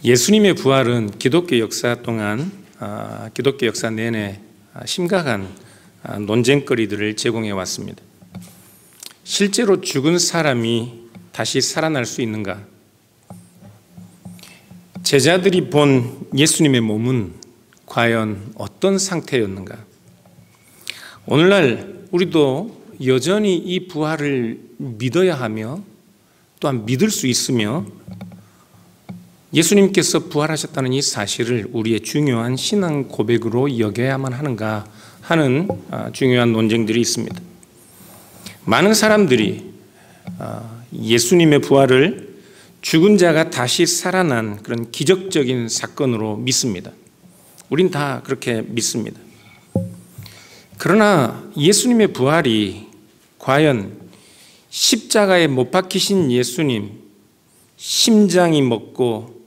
예수님의 부활은 기독교 역사 동안 기독교 역사 내내 심각한 논쟁거리들을 제공해 왔습니다. 실제로 죽은 사람이 다시 살아날 수 있는가? 제자들이 본 예수님의 몸은 과연 어떤 상태였는가? 오늘날 우리도 여전히 이 부활을 믿어야 하며 또한 믿을 수 있으며 예수님께서 부활하셨다는 이 사실을 우리의 중요한 신앙 고백으로 여겨야만 하는가 하는 중요한 논쟁들이 있습니다. 많은 사람들이 예수님의 부활을 죽은 자가 다시 살아난 그런 기적적인 사건으로 믿습니다. 우린 다 그렇게 믿습니다. 그러나 예수님의 부활이 과연 십자가에 못 박히신 예수님, 심장이 먹고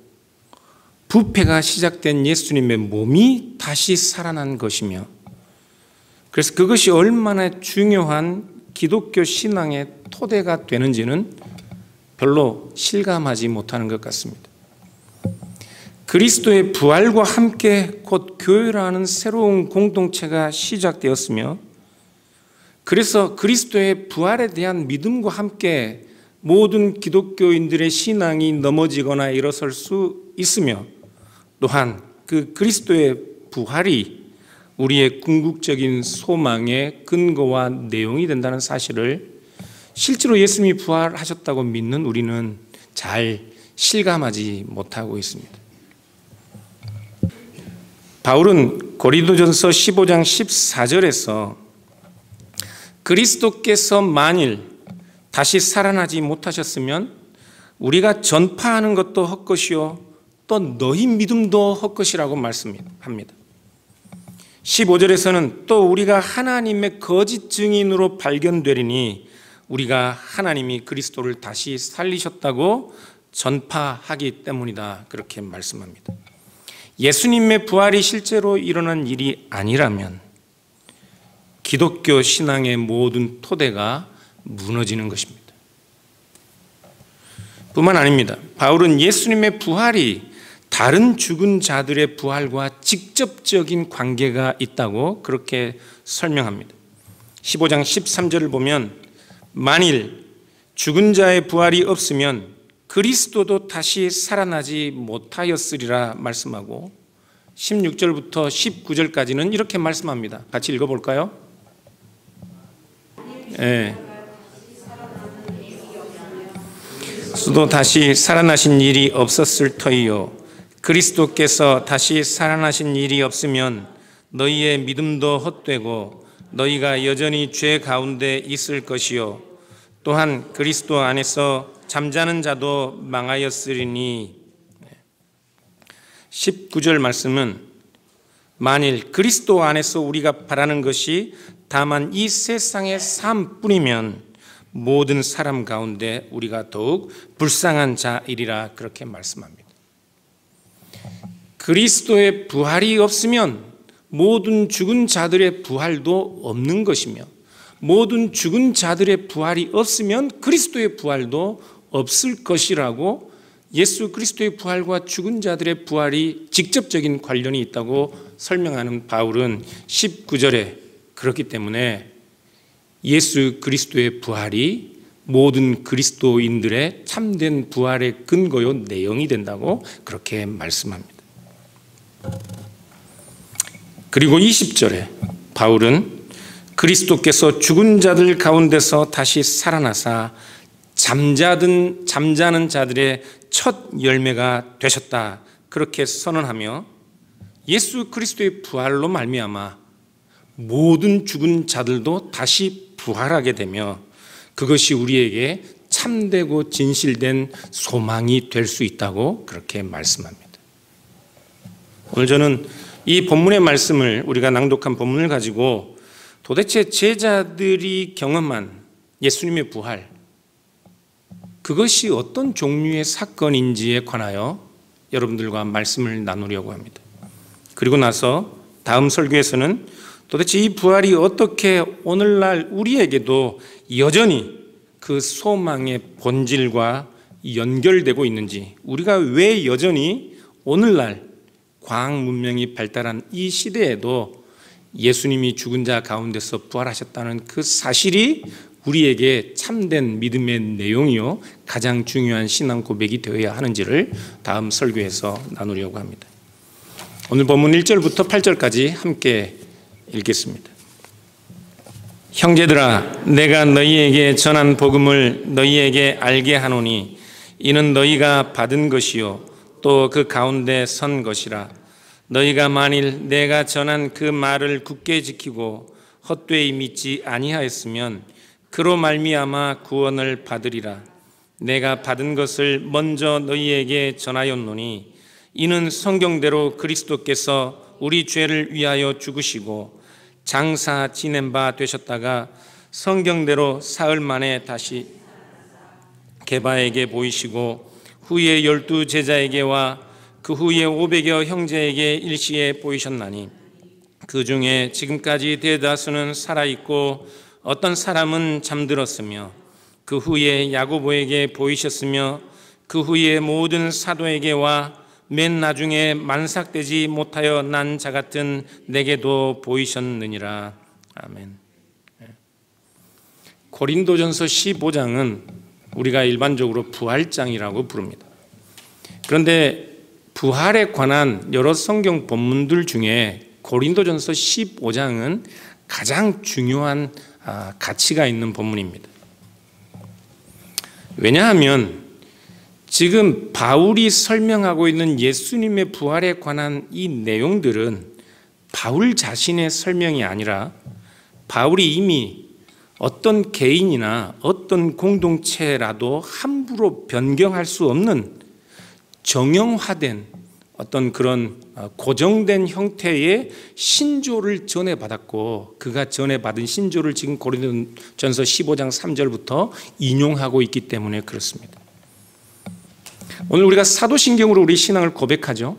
부패가 시작된 예수님의 몸이 다시 살아난 것이며, 그래서 그것이 얼마나 중요한 기독교 신앙의 토대가 되는지는 별로 실감하지 못하는 것 같습니다. 그리스도의 부활과 함께 곧 교회라는 새로운 공동체가 시작되었으며, 그래서 그리스도의 부활에 대한 믿음과 함께 모든 기독교인들의 신앙이 넘어지거나 일어설 수 있으며, 또한 그 그리스도의 부활이 우리의 궁극적인 소망의 근거와 내용이 된다는 사실을 실제로 예수님이 부활하셨다고 믿는 우리는 잘 실감하지 못하고 있습니다. 바울은 고린도전서 15장 14절에서 그리스도께서 만일 다시 살아나지 못하셨으면 우리가 전파하는 것도 헛것이요 또 너희 믿음도 헛것이라고 말씀합니다. 15절에서는 또 우리가 하나님의 거짓 증인으로 발견되리니 우리가 하나님이 그리스도를 다시 살리셨다고 전파하기 때문이다, 그렇게 말씀합니다. 예수님의 부활이 실제로 일어난 일이 아니라면 기독교 신앙의 모든 토대가 무너지는 것입니다. 뿐만 아닙니다. 바울은 예수님의 부활이 다른 죽은 자들의 부활과 직접적인 관계가 있다고 그렇게 설명합니다. 15장 13절을 보면 만일 죽은 자의 부활이 없으면 그리스도도 다시 살아나지 못하였으리라 말씀하고 16절부터 19절까지는 이렇게 말씀합니다. 같이 읽어볼까요? 네. 그리스도 다시 살아나신 일이 없었을 터이요 그리스도께서 다시 살아나신 일이 없으면 너희의 믿음도 헛되고 너희가 여전히 죄 가운데 있을 것이요 또한 그리스도 안에서 잠자는 자도 망하였으리니. 19절 말씀은 만일 그리스도 안에서 우리가 바라는 것이 다만 이 세상의 삶뿐이면 모든 사람 가운데 우리가 더욱 불쌍한 자이리라, 그렇게 말씀합니다. 그리스도의 부활이 없으면 모든 죽은 자들의 부활도 없는 것이며 모든 죽은 자들의 부활이 없으면 그리스도의 부활도 없을 것이라고, 예수 그리스도의 부활과 죽은 자들의 부활이 직접적인 관련이 있다고 설명하는 바울은 19절에 그렇기 때문에 예수 그리스도의 부활이 모든 그리스도인들의 참된 부활의 근거요 내용이 된다고 그렇게 말씀합니다. 그리고 20절에 바울은 그리스도께서 죽은 자들 가운데서 다시 살아나사 잠자는 자들의 첫 열매가 되셨다, 그렇게 선언하며 예수 그리스도의 부활로 말미암아 모든 죽은 자들도 다시 부활하게 되며 그것이 우리에게 참되고 진실된 소망이 될 수 있다고 그렇게 말씀합니다. 오늘 저는 이 본문의 말씀을, 우리가 낭독한 본문을 가지고 도대체 제자들이 경험한 예수님의 부활, 그것이 어떤 종류의 사건인지에 관하여 여러분들과 말씀을 나누려고 합니다. 그리고 나서 다음 설교에서는 도대체 이 부활이 어떻게 오늘날 우리에게도 여전히 그 소망의 본질과 연결되고 있는지, 우리가 왜 여전히 오늘날 과학 문명이 발달한 이 시대에도 예수님이 죽은 자 가운데서 부활하셨다는 그 사실이 우리에게 참된 믿음의 내용이요 가장 중요한 신앙 고백이 되어야 하는지를 다음 설교에서 나누려고 합니다. 오늘 본문 1절부터 8절까지 함께 읽겠습니다. 형제들아, 내가 너희에게 전한 복음을 너희에게 알게 하노니 이는 너희가 받은 것이요 또 그 가운데 선 것이라. 너희가 만일 내가 전한 그 말을 굳게 지키고 헛되이 믿지 아니하였으면 그로 말미암아 구원을 받으리라. 내가 받은 것을 먼저 너희에게 전하였노니 이는 성경대로 그리스도께서 우리 죄를 위하여 죽으시고 장사 지낸 바 되셨다가 성경대로 사흘 만에 다시 게바에게 보이시고 후에 12 제자에게와 그 후에 500여 형제에게 일시에 보이셨나니 그 중에 지금까지 대다수는 살아있고 어떤 사람은 잠들었으며 그 후에 야고보에게 보이셨으며 그 후에 모든 사도에게와 맨 나중에 만삭되지 못하여 난 자 같은 내게도 보이셨느니라. 아멘. 고린도전서 15장은 우리가 일반적으로 부활장이라고 부릅니다. 그런데 부활에 관한 여러 성경 본문들 중에 고린도전서 15장은 가장 중요한 가치가 있는 본문입니다. 왜냐하면 지금 바울이 설명하고 있는 예수님의 부활에 관한 이 내용들은 바울 자신의 설명이 아니라 바울이 이미 어떤 개인이나 어떤 공동체라도 함부로 변경할 수 없는 정형화된 어떤 그런 고정된 형태의 신조를 전해받았고 그가 전해받은 신조를 지금 고린도전서 15장 3절부터 인용하고 있기 때문에 그렇습니다. 오늘 우리가 사도신경으로 우리 신앙을 고백하죠.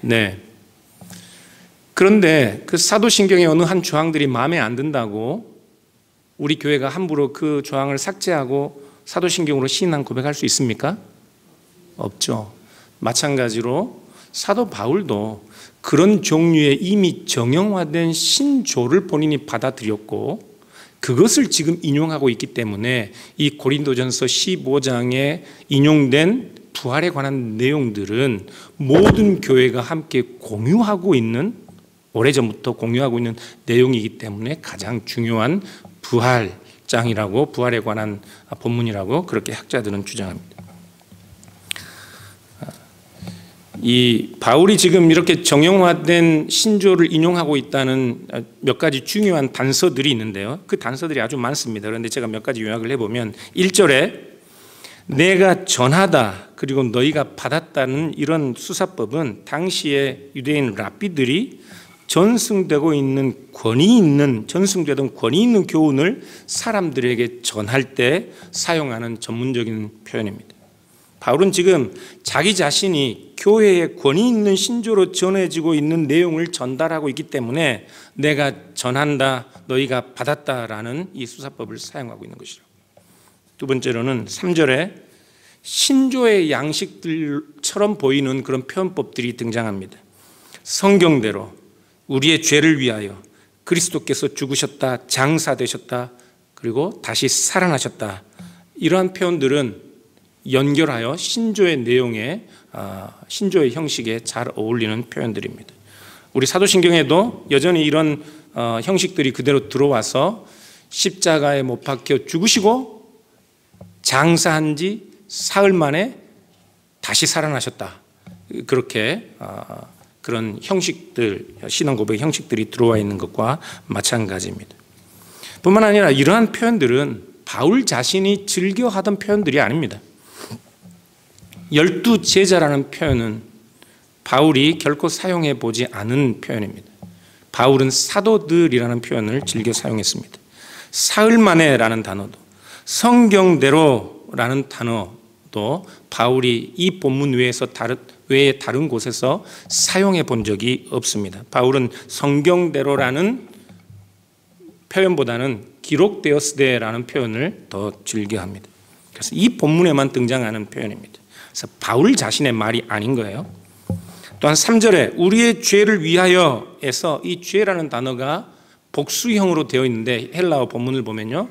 네. 그런데 그 사도신경의 어느 한 조항들이 마음에 안 든다고 우리 교회가 함부로 그 조항을 삭제하고 사도신경으로 신앙 고백할 수 있습니까? 없죠. 마찬가지로 사도 바울도 그런 종류의 이미 정형화된 신조를 본인이 받아들였고 그것을 지금 인용하고 있기 때문에 이 고린도전서 15장에 인용된 부활에 관한 내용들은 모든 교회가 함께 공유하고 있는 오래전부터 공유하고 있는 내용이기 때문에 가장 중요한 부활장이라고 부활에 관한 본문이라고 그렇게 학자들은 주장합니다. 이 바울이 지금 이렇게 정형화된 신조를 인용하고 있다는 몇 가지 중요한 단서들이 있는데요. 그 단서들이 아주 많습니다. 그런데 제가 몇 가지 요약을 해보면 1절에 내가 전하다 그리고 너희가 받았다는 이런 수사법은 당시의 유대인 랍비들이 전승되고 있는 전승되던 권위 있는 교훈을 사람들에게 전할 때 사용하는 전문적인 표현입니다. 바울은 지금 자기 자신이 교회의 권위 있는 신조로 전해지고 있는 내용을 전달하고 있기 때문에 내가 전한다, 너희가 받았다라는 이 수사법을 사용하고 있는 것이죠. 두 번째로는 3절에 신조의 양식들처럼 보이는 그런 표현법들이 등장합니다. 성경대로 우리의 죄를 위하여 그리스도께서 죽으셨다, 장사되셨다, 그리고 다시 살아나셨다. 이러한 표현들은 연결하여 신조의 내용에 신조의 형식에 잘 어울리는 표현들입니다. 우리 사도신경에도 여전히 이런 형식들이 그대로 들어와서 십자가에 못 박혀 죽으시고 장사한 지 사흘 만에 다시 살아나셨다. 그렇게 그런 형식들, 신앙 고백 형식들이 들어와 있는 것과 마찬가지입니다. 뿐만 아니라 이러한 표현들은 바울 자신이 즐겨 하던 표현들이 아닙니다. 12 제자라는 표현은 바울이 결코 사용해 보지 않은 표현입니다. 바울은 사도들이라는 표현을 즐겨 사용했습니다. 사흘 만에라는 단어도 성경대로라는 단어도 바울이 이 본문 외에 다른 곳에서 사용해 본 적이 없습니다. 바울은 성경대로라는 표현보다는 기록되었으되라는 표현을 더 즐겨합니다. 그래서 이 본문에만 등장하는 표현입니다. 그래서 바울 자신의 말이 아닌 거예요. 또한 3절에 우리의 죄를 위하여에서 이 죄라는 단어가 복수형으로 되어 있는데 헬라어 본문을 보면요.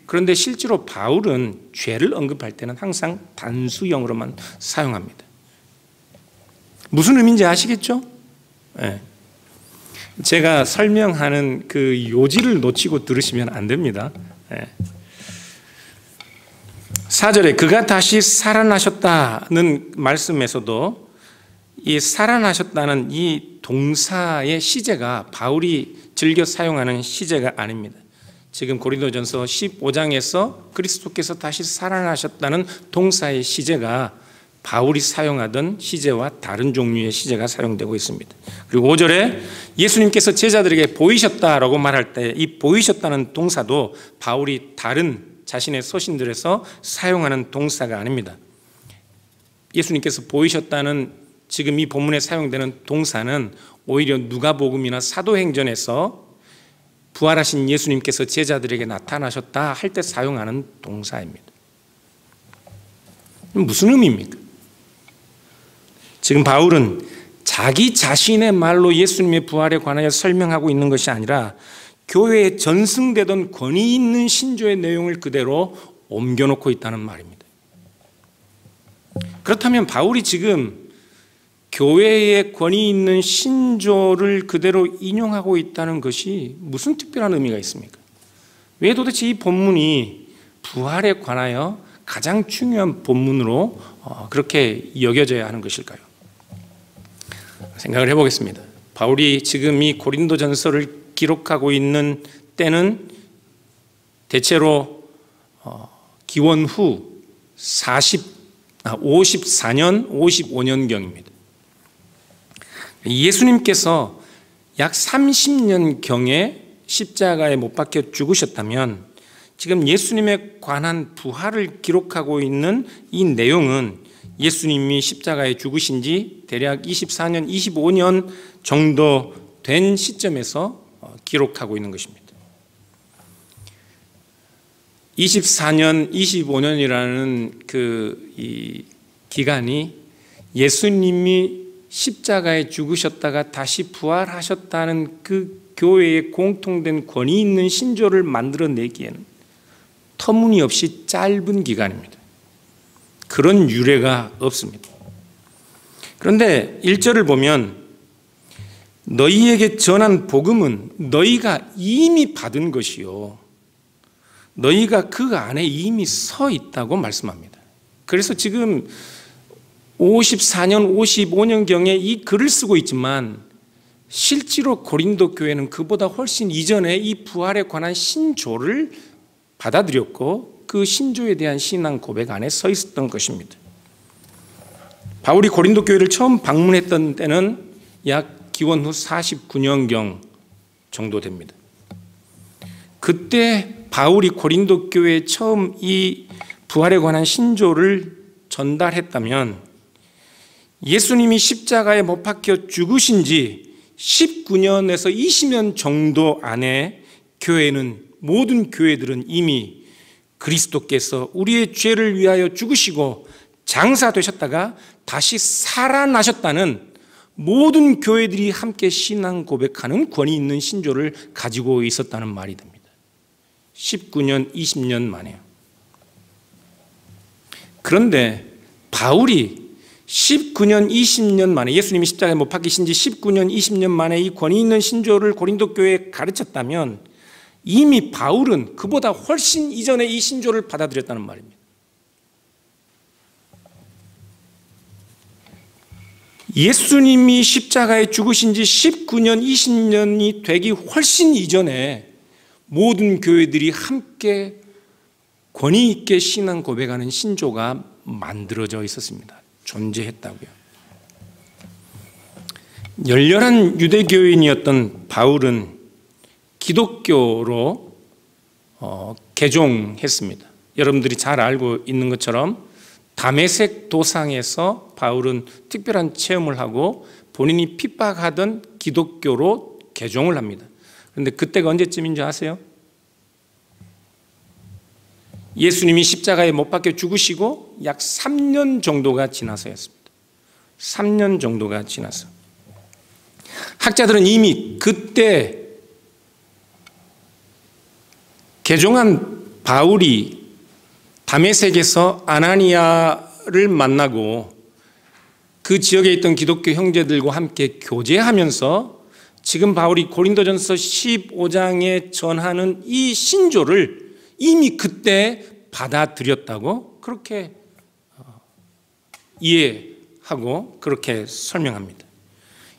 그런데 실제로 바울은 죄를 언급할 때는 항상 단수형으로만 사용합니다. 무슨 의미인지 아시겠죠? 네. 제가 설명하는 그 요지를 놓치고 들으시면 안 됩니다. 네. 4절에 그가 다시 살아나셨다는 말씀에서도 이 살아나셨다는 이 동사의 시제가 바울이 즐겨 사용하는 시제가 아닙니다. 지금 고린도전서 15장에서 그리스도께서 다시 살아나셨다는 동사의 시제가 바울이 사용하던 시제와 다른 종류의 시제가 사용되고 있습니다. 그리고 5절에 예수님께서 제자들에게 보이셨다라고 말할 때 이 보이셨다는 동사도 바울이 다른 자신의 서신들에서 사용하는 동사가 아닙니다. 예수님께서 보이셨다는 지금 이 본문에 사용되는 동사는 오히려 누가복음이나 사도행전에서 부활하신 예수님께서 제자들에게 나타나셨다 할 때 사용하는 동사입니다. 무슨 의미입니까? 지금 바울은 자기 자신의 말로 예수님의 부활에 관하여 설명하고 있는 것이 아니라 교회에 전승되던 권위 있는 신조의 내용을 그대로 옮겨놓고 있다는 말입니다. 그렇다면 바울이 지금 교회의 권위 있는 신조를 그대로 인용하고 있다는 것이 무슨 특별한 의미가 있습니까? 왜 도대체 이 본문이 부활에 관하여 가장 중요한 본문으로 그렇게 여겨져야 하는 것일까요? 생각을 해보겠습니다. 바울이 지금 이 고린도전서를 기록하고 있는 때는 대체로 기원 후 54년, 55년경입니다. 예수님께서 약 30년경에 십자가에 못 박혀 죽으셨다면 지금 예수님에 관한 부활을 기록하고 있는 이 내용은 예수님이 십자가에 죽으신 지 대략 24년, 25년 정도 된 시점에서 기록하고 있는 것입니다. 24년, 25년이라는 이 기간이 예수님이 십자가에 죽으셨다가 다시 부활하셨다는 그 교회의 공통된 권위 있는 신조를 만들어내기에는 터무니없이 짧은 기간입니다. 그런 유례가 없습니다. 그런데 1절을 보면 너희에게 전한 복음은 너희가 이미 받은 것이요 너희가 그 안에 이미 서 있다고 말씀합니다. 그래서 지금 54년, 55년경에 이 글을 쓰고 있지만 실제로 고린도 교회는 그보다 훨씬 이전에 이 부활에 관한 신조를 받아들였고 그 신조에 대한 신앙 고백 안에 서 있었던 것입니다. 바울이 고린도 교회를 처음 방문했던 때는 약 기원 후 49년경 정도 됩니다. 그때 바울이 고린도 교회에 처음 이 부활에 관한 신조를 전달했다면 예수님이 십자가에 못 박혀 죽으신 지 19년에서 20년 정도 안에 교회는 모든 교회들은 이미 그리스도께서 우리의 죄를 위하여 죽으시고 장사되셨다가 다시 살아나셨다는 모든 교회들이 함께 신앙 고백하는 권위 있는 신조를 가지고 있었다는 말이 됩니다. 19년, 20년 만에요. 그런데 바울이 19년, 20년 만에 예수님이 십자가에 못 박히신 지 19년, 20년 만에 이 권위 있는 신조를 고린도 교회에 가르쳤다면 이미 바울은 그보다 훨씬 이전에 이 신조를 받아들였다는 말입니다. 예수님이 십자가에 죽으신 지 19년, 20년이 되기 훨씬 이전에 모든 교회들이 함께 권위 있게 신앙 고백하는 신조가 만들어져 있었습니다. 존재했다고요. 열렬한 유대교인이었던 바울은 기독교로 개종했습니다. 여러분들이 잘 알고 있는 것처럼 다메섹 도상에서 바울은 특별한 체험을 하고 본인이 핍박하던 기독교로 개종을 합니다. 그런데 그때가 언제쯤인 줄 아세요? 예수님이 십자가에 못 박혀 죽으시고 약 3년 정도가 지나서였습니다. 3년 정도가 지나서. 학자들은 이미 그때 개종한 바울이 다메섹에서 아나니아를 만나고 그 지역에 있던 기독교 형제들과 함께 교제하면서 지금 바울이 고린도전서 15장에 전하는 이 신조를 이미 그때 받아들였다고 그렇게 이해하고 그렇게 설명합니다.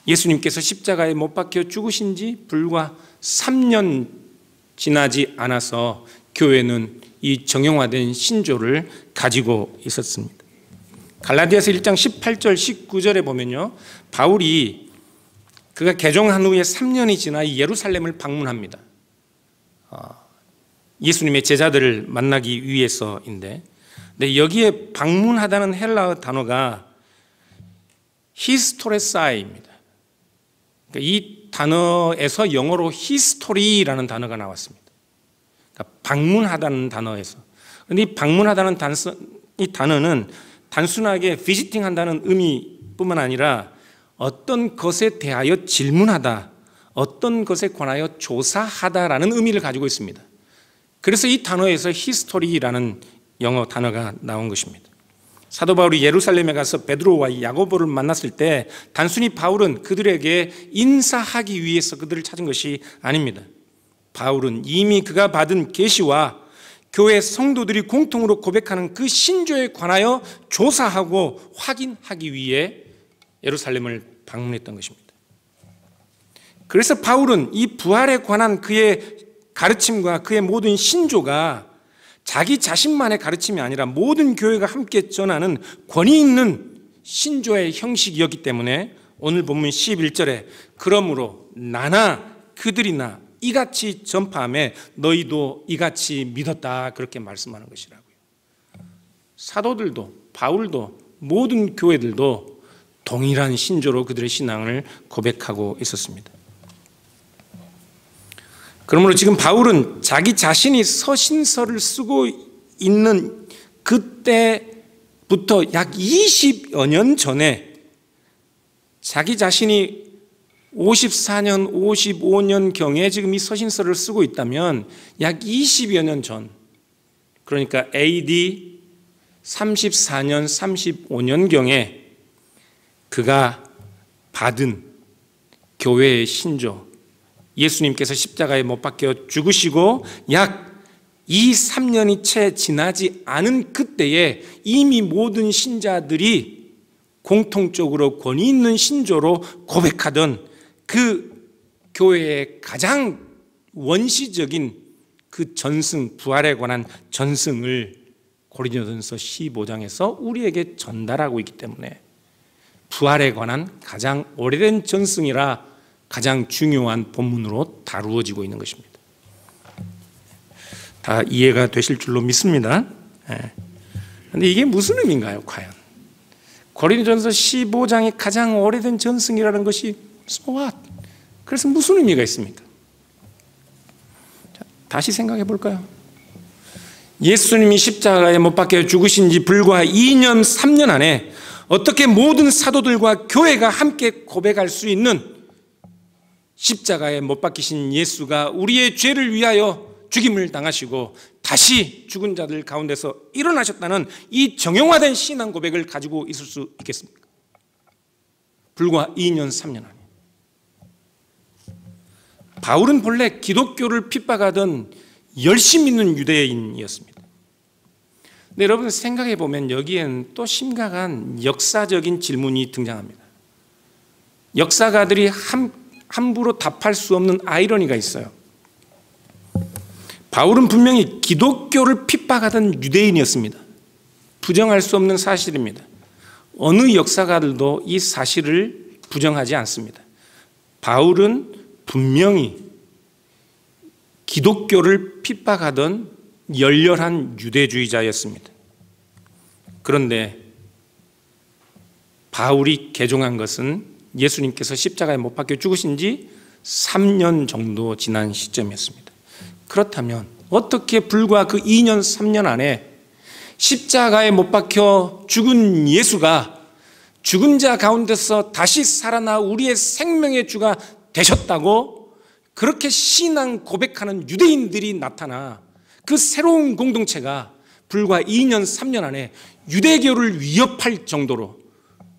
예수님께서 십자가에 못 박혀 죽으신 지 불과 3년 지나지 않아서 교회는 이 정형화된 신조를 가지고 있었습니다. 갈라디아서 1장 18절 19절에 보면요, 바울이 그가 개종한 후에 3년이 지나 예루살렘을 방문합니다. 예수님의 제자들을 만나기 위해서인데, 근데 여기에 방문하다는 헬라어 단어가 히스토레사이입니다. 그러니까 이 단어에서 영어로 히스토리라는 단어가 나왔습니다. 그러니까 방문하다는 단어에서. 그런데 이 방문하다는 이 단어는 단순하게 비지팅한다는 의미뿐만 아니라 어떤 것에 대하여 질문하다, 어떤 것에 관하여 조사하다라는 의미를 가지고 있습니다. 그래서 이 단어에서 히스토리라는 영어 단어가 나온 것입니다. 사도 바울이 예루살렘에 가서 베드로와 야고보를 만났을 때 단순히 바울은 그들에게 인사하기 위해서 그들을 찾은 것이 아닙니다. 바울은 이미 그가 받은 계시와 교회 성도들이 공통으로 고백하는 그 신조에 관하여 조사하고 확인하기 위해 예루살렘을 방문했던 것입니다. 그래서 바울은 이 부활에 관한 그의 가르침과 그의 모든 신조가 자기 자신만의 가르침이 아니라 모든 교회가 함께 전하는 권위 있는 신조의 형식이었기 때문에 오늘 본문 11절에 그러므로 나나 그들이나 이같이 전파하며 너희도 이같이 믿었다 그렇게 말씀하는 것이라고요. 사도들도 바울도 모든 교회들도 동일한 신조로 그들의 신앙을 고백하고 있었습니다. 그러므로 지금 바울은 자기 자신이 서신서를 쓰고 있는 그때부터 약 20여 년 전에 자기 자신이 54년, 55년경에 지금 이 서신서를 쓰고 있다면 약 20여 년 전, 그러니까 AD 34년, 35년경에 그가 받은 교회의 신조, 예수님께서 십자가에 못 박혀 죽으시고 약 2, 3년이 채 지나지 않은 그때에 이미 모든 신자들이 공통적으로 권위 있는 신조로 고백하던 그 교회의 가장 원시적인 그 전승, 부활에 관한 전승을 고린도전서 15장에서 우리에게 전달하고 있기 때문에 부활에 관한 가장 오래된 전승이라 가장 중요한 본문으로 다루어지고 있는 것입니다. 다 이해가 되실 줄로 믿습니다. 그런데 이게 무슨 의미인가요, 과연? 고린도전서 15장이 가장 오래된 전승이라는 것이 so what? 그래서 무슨 의미가 있습니까? 자, 다시 생각해 볼까요? 예수님이 십자가에 못 박혀 죽으신 지 불과 2년, 3년 안에 어떻게 모든 사도들과 교회가 함께 고백할 수 있는 십자가에 못 박히신 예수가 우리의 죄를 위하여 죽임을 당하시고 다시 죽은 자들 가운데서 일어나셨다는 이 정형화된 신앙 고백을 가지고 있을 수 있겠습니까? 불과 2년, 3년 안에. 바울은 본래 기독교를 핍박하던 열심히 있는 유대인이었습니다. 근데 여러분 생각해 보면 여기엔 또 심각한 역사적인 질문이 등장합니다. 역사가들이 함부로 답할 수 없는 아이러니가 있어요. 바울은 분명히 기독교를 핍박하던 유대인이었습니다. 부정할 수 없는 사실입니다. 어느 역사가들도 이 사실을 부정하지 않습니다. 바울은 분명히 기독교를 핍박하던 열렬한 유대주의자였습니다. 그런데 바울이 개종한 것은 예수님께서 십자가에 못 박혀 죽으신 지 3년 정도 지난 시점이었습니다. 그렇다면 어떻게 불과 그 2년 3년 안에 십자가에 못 박혀 죽은 예수가 죽은 자 가운데서 다시 살아나 우리의 생명의 주가 되셨다고 그렇게 신앙 고백하는 유대인들이 나타나 그 새로운 공동체가 불과 2년 3년 안에 유대교를 위협할 정도로,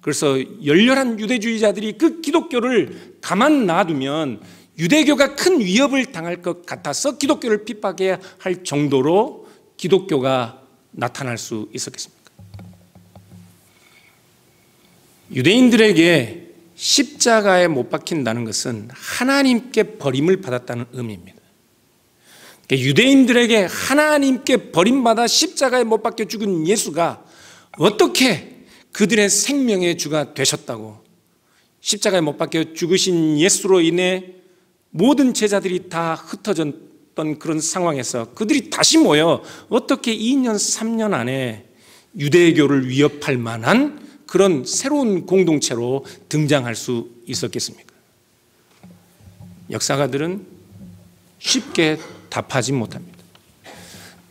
그래서 열렬한 유대주의자들이 그 기독교를 가만 놔두면 유대교가 큰 위협을 당할 것 같아서 기독교를 핍박해야 할 정도로 기독교가 나타날 수 있었겠습니까? 유대인들에게 십자가에 못 박힌다는 것은 하나님께 버림을 받았다는 의미입니다. 유대인들에게 하나님께 버림받아 십자가에 못 박혀 죽은 예수가 어떻게 그들의 생명의 주가 되셨다고, 십자가에 못 박혀 죽으신 예수로 인해 모든 제자들이 다 흩어졌던 그런 상황에서 그들이 다시 모여 어떻게 2년 3년 안에 유대교를 위협할 만한 그런 새로운 공동체로 등장할 수 있었겠습니까? 역사가들은 쉽게 답하지 못합니다.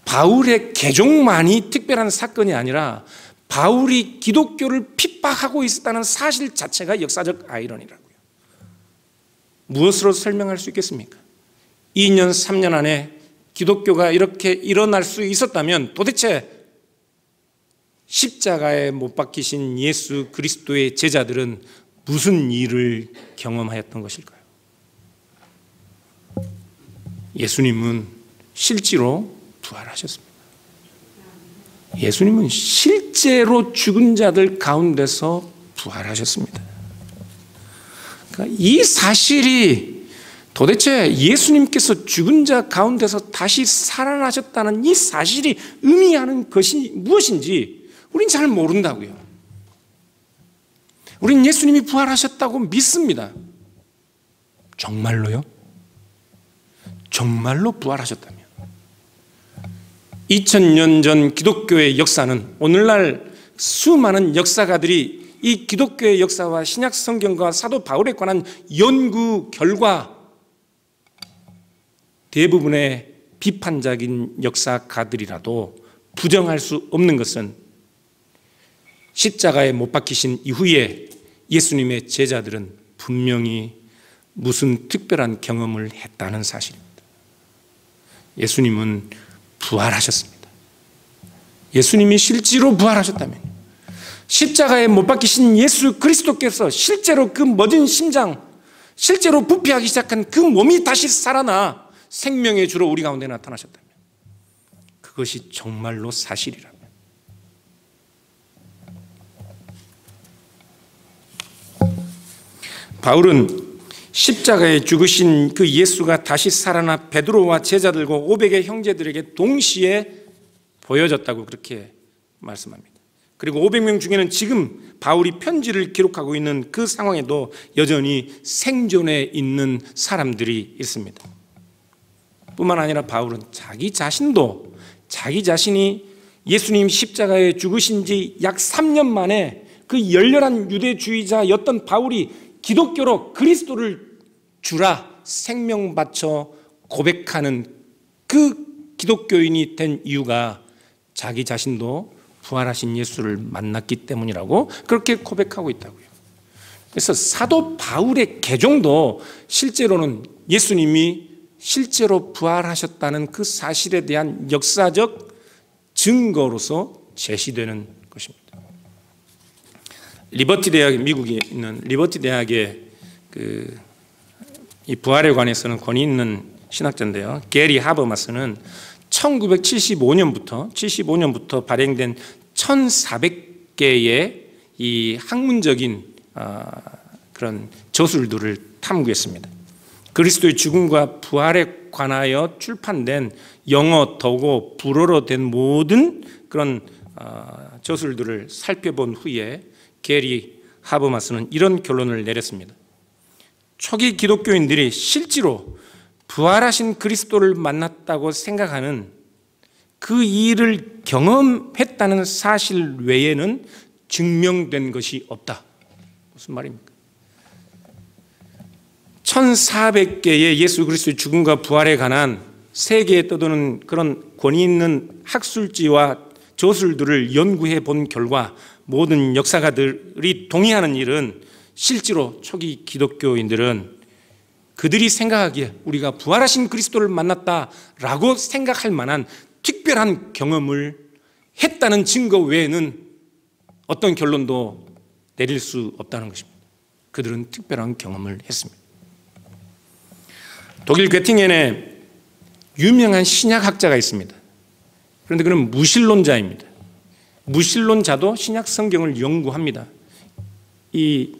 바울의 개종만이 특별한 사건이 아니라 바울이 기독교를 핍박하고 있었다는 사실 자체가 역사적 아이러니라고요. 무엇으로 설명할 수 있겠습니까? 2년 3년 안에 기독교가 이렇게 일어날 수 있었다면 도대체 십자가에 못 박히신 예수 그리스도의 제자들은 무슨 일을 경험하였던 것일까요? 예수님은 실제로 부활하셨습니다. 예수님은 실제로 죽은 자들 가운데서 부활하셨습니다. 그러니까 이 사실이 도대체 예수님께서 죽은 자 가운데서 다시 살아나셨다는 이 사실이 의미하는 것이 무엇인지 우린 잘 모른다고요. 우린 예수님이 부활하셨다고 믿습니다. 정말로요? 정말로 부활하셨다면 2000년 전 기독교의 역사는 오늘날 수많은 역사가들이 이 기독교의 역사와 신약 성경과 사도 바울에 관한 연구 결과 대부분의 비판적인 역사가들이라도 부정할 수 없는 것은 십자가에 못 박히신 이후에 예수님의 제자들은 분명히 무슨 특별한 경험을 했다는 사실입니다. 예수님은 부활하셨습니다. 예수님이 실제로 부활하셨다면 십자가에 못 박히신 예수 그리스도께서 실제로 그 멎은 심장, 실제로 부패하기 시작한 그 몸이 다시 살아나 생명의 주로 우리 가운데 나타나셨다면 그것이 정말로 사실이라면 바울은 십자가에 죽으신 그 예수가 다시 살아나 베드로와 제자들과 500의 형제들에게 동시에 보여졌다고 그렇게 말씀합니다. 그리고 500명 중에는 지금 바울이 편지를 기록하고 있는 그 상황에도 여전히 생존해 있는 사람들이 있습니다. 뿐만 아니라 바울은 자기 자신도 자기 자신이 예수님 십자가에 죽으신 지 약 3년 만에 그 열렬한 유대주의자였던 바울이 기독교로 그리스도를 주라 생명 바쳐 고백하는 그 기독교인이 된 이유가 자기 자신도 부활하신 예수를 만났기 때문이라고 그렇게 고백하고 있다고요. 그래서 사도 바울의 개종도 실제로는 예수님이 실제로 부활하셨다는 그 사실에 대한 역사적 증거로서 제시되는 것입니다. 리버티 대학, 미국에 있는 리버티 대학의 이 부활에 관해서는 권위 있는 신학자인데요. 게리 하버마스는 1975년부터 발행된 1,400개의 이 학문적인 그런 저술들을 탐구했습니다. 그리스도의 죽음과 부활에 관하여 출판된 영어, 독어, 불어로 된 모든 그런 저술들을 살펴본 후에 게리 하버마스는 이런 결론을 내렸습니다. 초기 기독교인들이 실제로 부활하신 그리스도를 만났다고 생각하는 그 일을 경험했다는 사실 외에는 증명된 것이 없다. 무슨 말입니까? 1,400개의 예수 그리스도의 죽음과 부활에 관한 세계에 떠도는 그런 권위 있는 학술지와 저술들을 연구해 본 결과 모든 역사가들이 동의하는 일은 실제로 초기 기독교인들은 그들이 생각하기에 우리가 부활하신 그리스도를 만났다라고 생각할 만한 특별한 경험을 했다는 증거 외에는 어떤 결론도 내릴 수 없다는 것입니다. 그들은 특별한 경험을 했습니다. 독일 괴팅겐에 유명한 신약학자가 있습니다. 그런데 그는 무신론자입니다. 무신론자도 신약 성경을 연구합니다. 이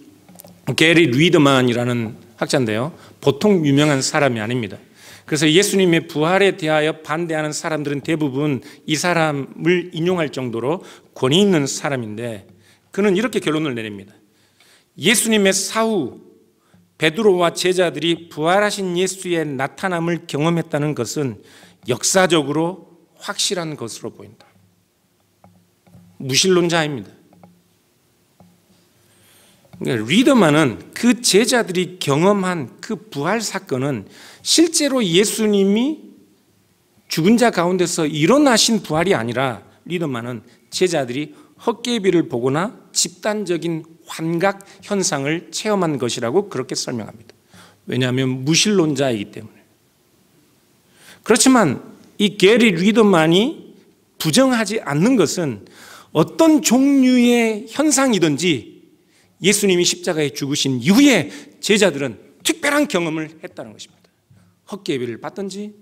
게리 리더만이라는 학자인데요, 보통 유명한 사람이 아닙니다. 그래서 예수님의 부활에 대하여 반대하는 사람들은 대부분 이 사람을 인용할 정도로 권위 있는 사람인데, 그는 이렇게 결론을 내립니다. 예수님의 사후 베드로와 제자들이 부활하신 예수의 나타남을 경험했다는 것은 역사적으로 확실한 것으로 보인다. 무신론자입니다. 그러니까 리더만은 그 제자들이 경험한 그 부활 사건은 실제로 예수님이 죽은 자 가운데서 일어나신 부활이 아니라, 리더만은 제자들이 헛개비를 보거나 집단적인 환각 현상을 체험한 것이라고 그렇게 설명합니다. 왜냐하면 무신론자이기 때문에. 그렇지만 이 게리 리더만이 부정하지 않는 것은 어떤 종류의 현상이든지 예수님이 십자가에 죽으신 이후에 제자들은 특별한 경험을 했다는 것입니다. 헛개비를 봤든지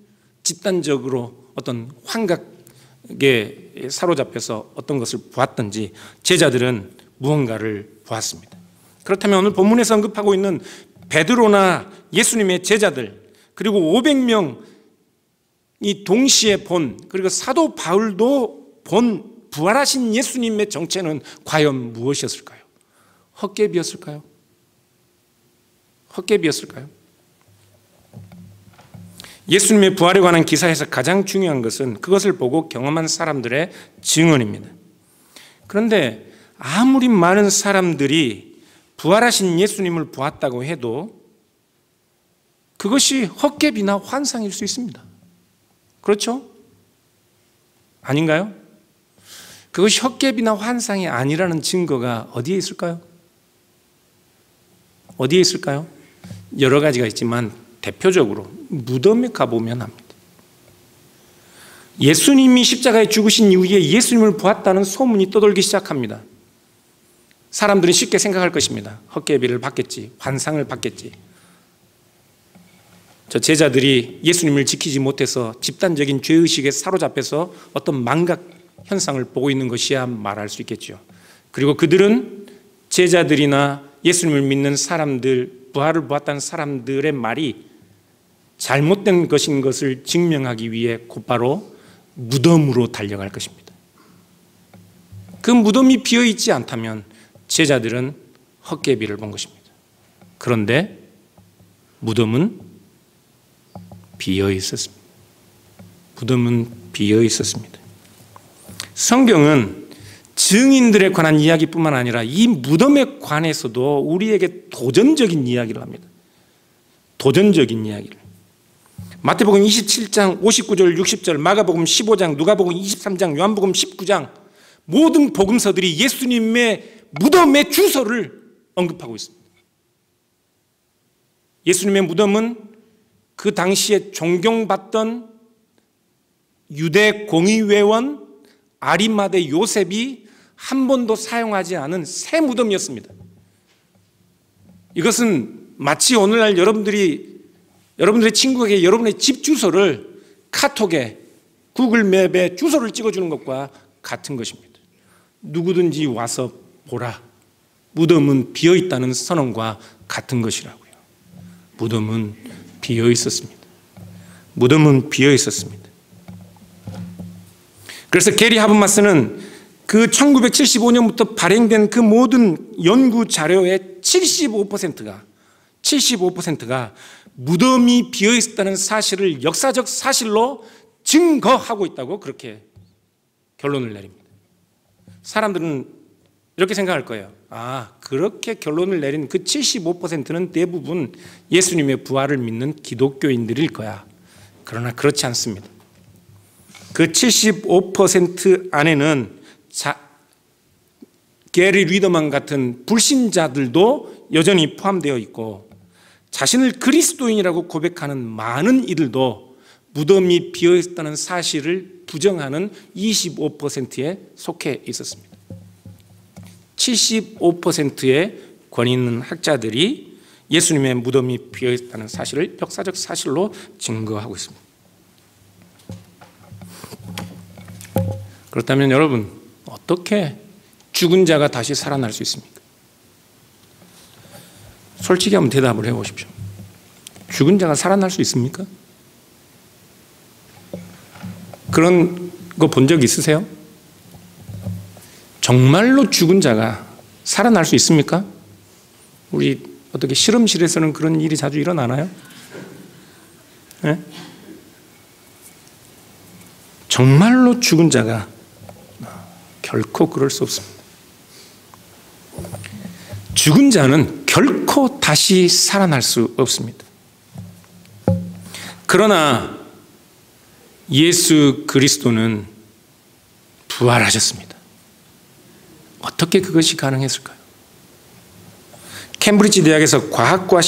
집단적으로 어떤 환각에 사로잡혀서 어떤 것을 보았든지 제자들은 무언가를 보았습니다. 그렇다면 오늘 본문에서 언급하고 있는 베드로나 예수님의 제자들, 그리고 500명이 동시에 본, 그리고 사도 바울도 본 부활하신 예수님의 정체는 과연 무엇이었을까요? 헛개비였을까요? 헛개비였을까요? 예수님의 부활에 관한 기사에서 가장 중요한 것은 그것을 보고 경험한 사람들의 증언입니다. 그런데 아무리 많은 사람들이 부활하신 예수님을 보았다고 해도 그것이 헛개비나 환상일 수 있습니다. 그렇죠? 아닌가요? 그것이 헛개비나 환상이 아니라는 증거가 어디에 있을까요? 어디에 있을까요? 여러 가지가 있지만 대표적으로 무덤에 가보면 합니다. 예수님이 십자가에 죽으신 이후에 예수님을 보았다는 소문이 떠돌기 시작합니다. 사람들은 쉽게 생각할 것입니다. 헛개비를 봤겠지, 환상을 봤겠지. 저 제자들이 예수님을 지키지 못해서 집단적인 죄의식에 사로잡혀서 어떤 망각 현상을 보고 있는 것이야 말할 수 있겠죠. 그리고 그들은 제자들이나 예수님을 믿는 사람들, 부활을 보았다는 사람들의 말이 잘못된 것인 것을 증명하기 위해 곧바로 무덤으로 달려갈 것입니다. 그 무덤이 비어있지 않다면 제자들은 헛개비를 본 것입니다. 그런데 무덤은 비어 있었습니다. 무덤은 비어 있었습니다. 성경은 증인들에 관한 이야기뿐만 아니라 이 무덤에 관해서도 우리에게 도전적인 이야기를 합니다. 도전적인 이야기를. 마태복음 27장 59절 60절, 마가복음 15장, 누가복음 23장, 요한복음 19장, 모든 복음서들이 예수님의 무덤의 주소를 언급하고 있습니다. 예수님의 무덤은 그 당시에 존경받던 유대 공의회원 아리마대 요셉이 한 번도 사용하지 않은 새 무덤이었습니다. 이것은 마치 오늘날 여러분들의 친구에게 여러분의 집 주소를 카톡에, 구글 맵에 주소를 찍어주는 것과 같은 것입니다. 누구든지 와서 보라. 무덤은 비어있다는 선언과 같은 것이라고요. 무덤은 비어 있었습니다. 무덤은 비어 있었습니다. 그래서 게리 하버마스는 그 1975년부터 발행된 그 모든 연구 자료의 75%가 무덤이 비어 있었다는 사실을 역사적 사실로 증거하고 있다고 그렇게 결론을 내립니다. 사람들은 이렇게 생각할 거예요. 그렇게 결론을 내린 그 75%는 대부분 예수님의 부활을 믿는 기독교인들일 거야. 그러나 그렇지 않습니다. 그 75% 안에는 게리 리더만 같은 불신자들도 여전히 포함되어 있고, 자신을 그리스도인이라고 고백하는 많은 이들도 무덤이 비어있다는 사실을 부정하는 25%에 속해 있었습니다. 75%의 권위 있는 학자들이 예수님의 무덤이 비어있다는 사실을 역사적 사실로 증거하고 있습니다. 그렇다면 여러분, 어떻게 죽은 자가 다시 살아날 수 있습니까? 솔직히 한번 대답을 해보십시오. 죽은 자가 살아날 수 있습니까? 그런 거 본 적 있으세요? 정말로 죽은 자가 살아날 수 있습니까? 우리 어떻게 실험실에서는 그런 일이 자주 일어나나요? 네? 정말로 죽은 자가 결코 그럴 수 없습니다. 죽은 자는 결코 다시 살아날 수 없습니다. 그러나 예수 그리스도는 부활하셨습니다. 어떻게 그것이 가능했을까요? 캠브리지 대학에서 과학과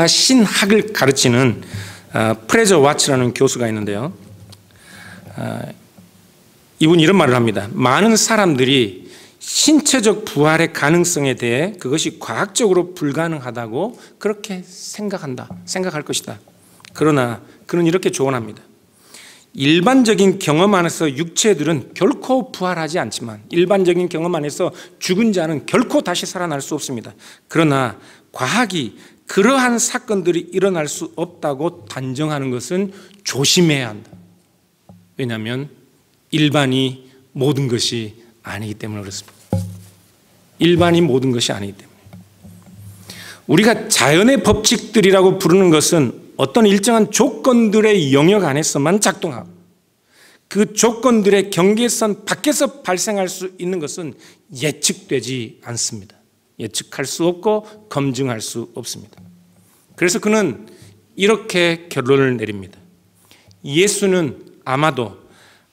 신학을 가르치는 프레저 와츠라는 교수가 있는데요. 이분이 이런 말을 합니다. 많은 사람들이 신체적 부활의 가능성에 대해 그것이 과학적으로 불가능하다고 그렇게 생각할 것이다. 그러나 그는 이렇게 조언합니다. 일반적인 경험 안에서 육체들은 결코 부활하지 않지만, 일반적인 경험 안에서 죽은 자는 결코 다시 살아날 수 없습니다. 그러나 과학이 그러한 사건들이 일어날 수 없다고 단정하는 것은 조심해야 한다. 왜냐하면 일반이 모든 것이 아니기 때문에 그렇습니다. 일반이 모든 것이 아니기 때문에. 우리가 자연의 법칙들이라고 부르는 것은 어떤 일정한 조건들의 영역 안에서만 작동하고, 그 조건들의 경계선 밖에서 발생할 수 있는 것은 예측되지 않습니다. 예측할 수 없고 검증할 수 없습니다. 그래서 그는 이렇게 결론을 내립니다. 예수는 아마도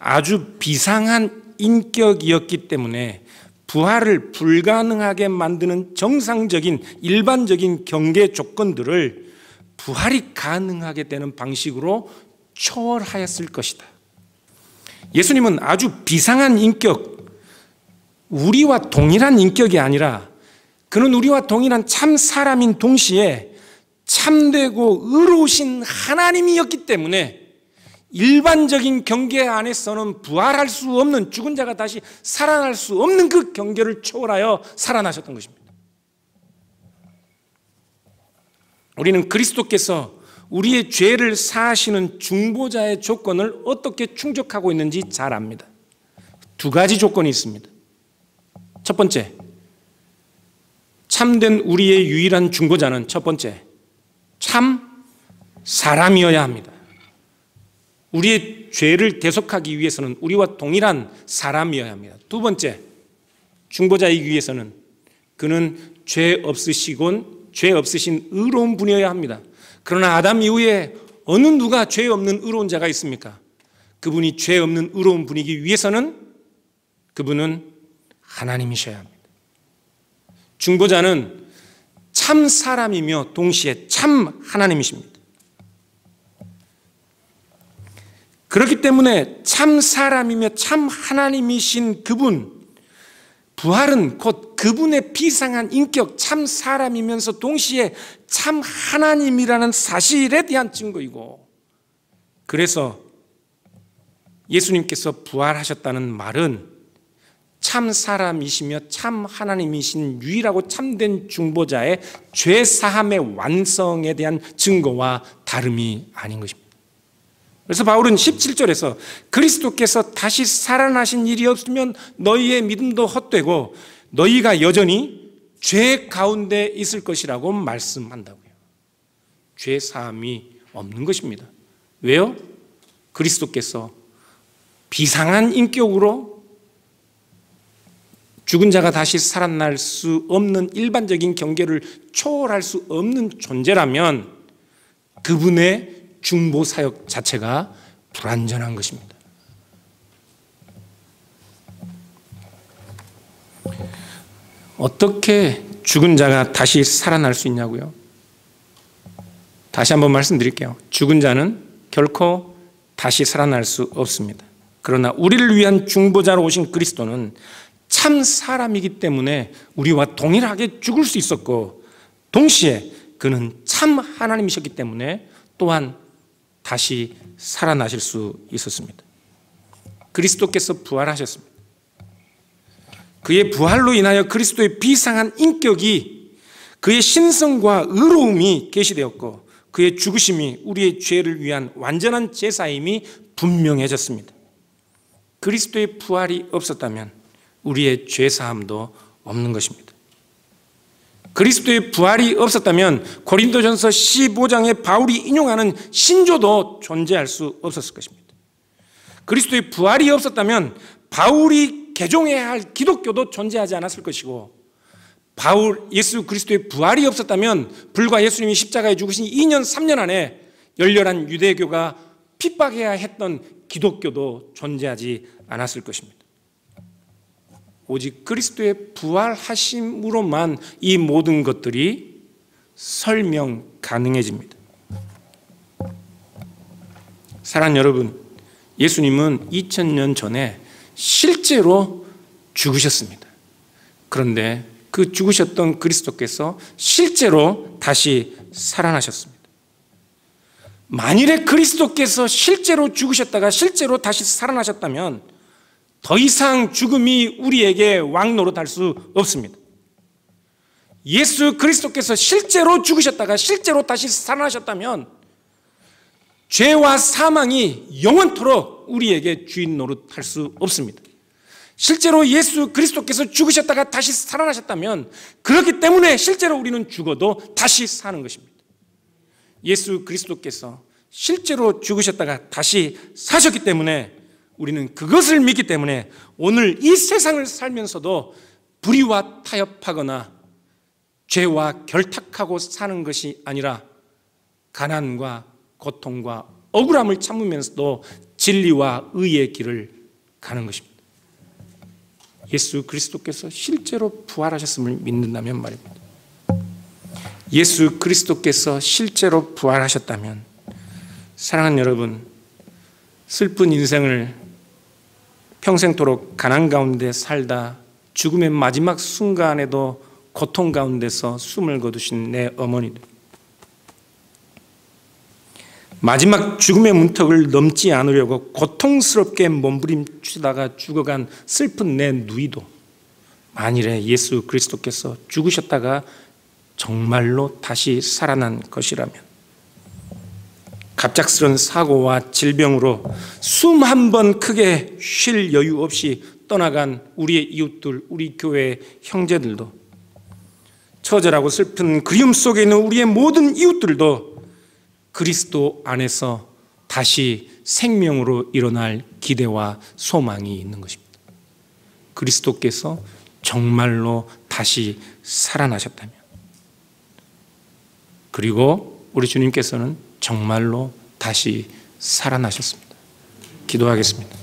아주 비상한 인격이었기 때문에 부활을 불가능하게 만드는 정상적인 일반적인 경계 조건들을 부활이 가능하게 되는 방식으로 초월하였을 것이다. 예수님은 아주 비상한 인격, 우리와 동일한 인격이 아니라 그는 우리와 동일한 참 사람인 동시에 참되고 의로우신 하나님이었기 때문에 일반적인 경계 안에서는 부활할 수 없는, 죽은 자가 다시 살아날 수 없는 그 경계를 초월하여 살아나셨던 것입니다. 우리는 그리스도께서 우리의 죄를 사하시는 중보자의 조건을 어떻게 충족하고 있는지 잘 압니다. 두 가지 조건이 있습니다. 첫 번째, 참된 우리의 유일한 중보자는 첫 번째, 참 사람이어야 합니다. 우리의 죄를 대속하기 위해서는 우리와 동일한 사람이어야 합니다. 두 번째, 중보자이기 위해서는 그는 죄 없으신 의로운 분이어야 합니다. 그러나 아담 이후에 어느 누가 죄 없는 의로운 자가 있습니까? 그분이 죄 없는 의로운 분이기 위해서는 그분은 하나님이셔야 합니다. 중보자는 참 사람이며 동시에 참 하나님이십니다. 그렇기 때문에 참 사람이며 참 하나님이신 그분, 부활은 곧 그분의 비상한 인격, 참 사람이면서 동시에 참 하나님이라는 사실에 대한 증거이고, 그래서 예수님께서 부활하셨다는 말은 참 사람이시며 참 하나님이신 유일하고 참된 중보자의 죄 사함의 완성에 대한 증거와 다름이 아닌 것입니다. 그래서 바울은 17절에서 그리스도께서 다시 살아나신 일이 없으면 너희의 믿음도 헛되고 너희가 여전히 죄 가운데 있을 것이라고 말씀한다고요. 죄 사함이 없는 것입니다. 왜요? 그리스도께서 비상한 인격으로 죽은 자가 다시 살아날 수 없는 일반적인 경계를 초월할 수 없는 존재라면 그분의 중보 사역 자체가 불완전한 것입니다. 어떻게 죽은 자가 다시 살아날 수 있냐고요? 다시 한번 말씀드릴게요. 죽은 자는 결코 다시 살아날 수 없습니다. 그러나 우리를 위한 중보자로 오신 그리스도는 참 사람이기 때문에 우리와 동일하게 죽을 수 있었고, 동시에 그는 참 하나님이셨기 때문에 또한 다시 살아나실 수 있었습니다. 그리스도께서 부활하셨습니다. 그의 부활로 인하여 그리스도의 비상한 인격이, 그의 신성과 의로움이 계시되었고, 그의 죽으심이 우리의 죄를 위한 완전한 제사임이 분명해졌습니다. 그리스도의 부활이 없었다면 우리의 죄사함도 없는 것입니다. 그리스도의 부활이 없었다면 고린도전서 15장에 바울이 인용하는 신조도 존재할 수 없었을 것입니다. 그리스도의 부활이 없었다면 바울이 개종해야 할 기독교도 존재하지 않았을 것이고, 예수 그리스도의 부활이 없었다면 불과 예수님이 십자가에 죽으신 2년 3년 안에 열렬한 유대교가 핍박해야 했던 기독교도 존재하지 않았을 것입니다. 오직 그리스도의 부활하심으로만 이 모든 것들이 설명 가능해집니다. 사랑하는 여러분, 예수님은 2000년 전에 실제로 죽으셨습니다. 그런데 그 죽으셨던 그리스도께서 실제로 다시 살아나셨습니다. 만일에 그리스도께서 실제로 죽으셨다가 실제로 다시 살아나셨다면 더 이상 죽음이 우리에게 왕노릇할 수 없습니다. 예수 그리스도께서 실제로 죽으셨다가 실제로 다시 살아나셨다면 죄와 사망이 영원토록 우리에게 주인 노릇할 수 없습니다. 실제로 예수 그리스도께서 죽으셨다가 다시 살아나셨다면, 그렇기 때문에 실제로 우리는 죽어도 다시 사는 것입니다. 예수 그리스도께서 실제로 죽으셨다가 다시 사셨기 때문에 우리는 그것을 믿기 때문에 오늘 이 세상을 살면서도 불의와 타협하거나 죄와 결탁하고 사는 것이 아니라 가난과 고통과 억울함을 참으면서도 진리와 의의 길을 가는 것입니다. 예수 그리스도께서 실제로 부활하셨음을 믿는다면 말입니다. 예수 그리스도께서 실제로 부활하셨다면, 사랑하는 여러분, 슬픈 인생을 평생토록 가난 가운데 살다 죽음의 마지막 순간에도 고통 가운데서 숨을 거두신 내 어머니들, 마지막 죽음의 문턱을 넘지 않으려고 고통스럽게 몸부림치다가 죽어간 슬픈 내 누이도, 만일에 예수 그리스도께서 죽으셨다가 정말로 다시 살아난 것이라면, 갑작스런 사고와 질병으로 숨 한 번 크게 쉴 여유 없이 떠나간 우리의 이웃들, 우리 교회의 형제들도, 처절하고 슬픈 그리움 속에 있는 우리의 모든 이웃들도 그리스도 안에서 다시 생명으로 일어날 기대와 소망이 있는 것입니다. 그리스도께서 정말로 다시 살아나셨다면, 그리고 우리 주님께서는 정말로 다시 살아나셨습니다. 기도하겠습니다.